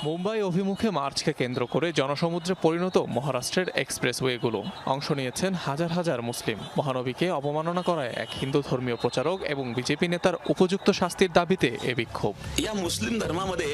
মুম্বাই অভিমুখে মার্চকে কেন্দ্র করে জনসমুদ্রে পরিণত মহারাষ্ট্রের এক্সপ্রেসওয়েগুলো অংশ নিয়েছেন হাজার হাজার মুসলিম। মহানবীকে অবমাননা করায় এক হিন্দু ধর্মীয় প্রচারক এবং বিজেপি নেতার উপযুক্ত শাস্তির দাবিতে এ বিক্ষোভ। या मुस्लिम धर्मामध्ये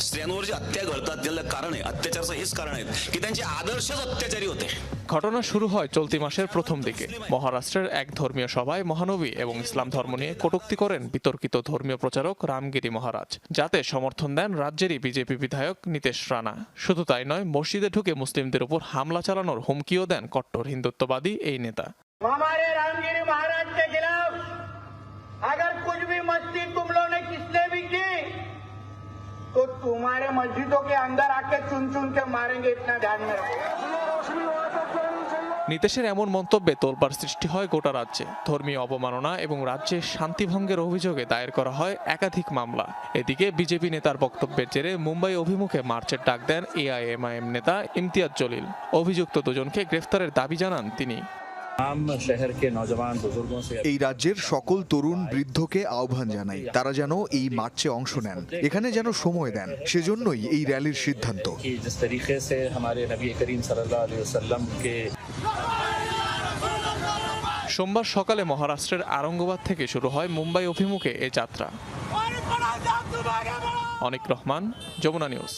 स्त्रियांवर जे हत्या घडतात त्याला कारण आहे, अत्याचाराचं हेच कारण आहे की त्यांचे आदर्शच अत्याचारी होते। ঘটনা শুরু হয় চলতি মাসের প্রথম দিকে। মহারাষ্ট্রের এক ধর্মীয় সভায় মহানবী এবং ইসলাম ধর্ম নিয়ে কটূক্তি করেন বিতর্কিত ধর্মীয় প্রচারক রামগিরি মহারাজ, যাতে সমর্থন দেন রাজ্যেরই বিজেপি বিধায়ক নীতেশ রানা। শুধু তাই নয়, মসজিদে ঢুকে মুসলিমদের উপর হামলা চালানোর হুমকিও দেন কট্টর হিন্দুত্ববাদী এই নেতা। हमारे रामगिरी महाराज के खिलाफ अगर कुछ भी मस्ती तुम लोगों ने किसने भी की तो तुम्हारे मस्जिदों के अंदर आके चुन चुन के मारेंगे, इतना ध्यान में रखो। নীতেশের এমন মন্তব্যে তোলপাড় সৃষ্টি হয় গোটা রাজ্যে। ধর্মীয় অবমাননা এবং রাজ্যে শান্তিভঙ্গের অভিযোগে দায়ের করা হয় একাধিক মামলা। এদিকে বিজেপি নেতার বক্তব্যের জেরে মুম্বাই অভিমুখে মার্চের ডাক দেন এআইএমআইএম নেতা ইমতিয়াজ জলিল। অভিযুক্ত দুজনকে গ্রেফতারের দাবি জানান তিনি। এই রাজ্যের সকল তরুণ বৃদ্ধকে আহ্বান জানাই, তারা যেন এই মার্চে অংশ নেন, এখানে যেন সময় দেন। সেজন্যই এই র্যালির সিদ্ধান্ত। সোমবার সকালে মহারাষ্ট্রের আরঙ্গাবাদ থেকে শুরু হয় মুম্বাই অভিমুখে এ যাত্রা। অনিক রহমান, যমুনা নিউজ।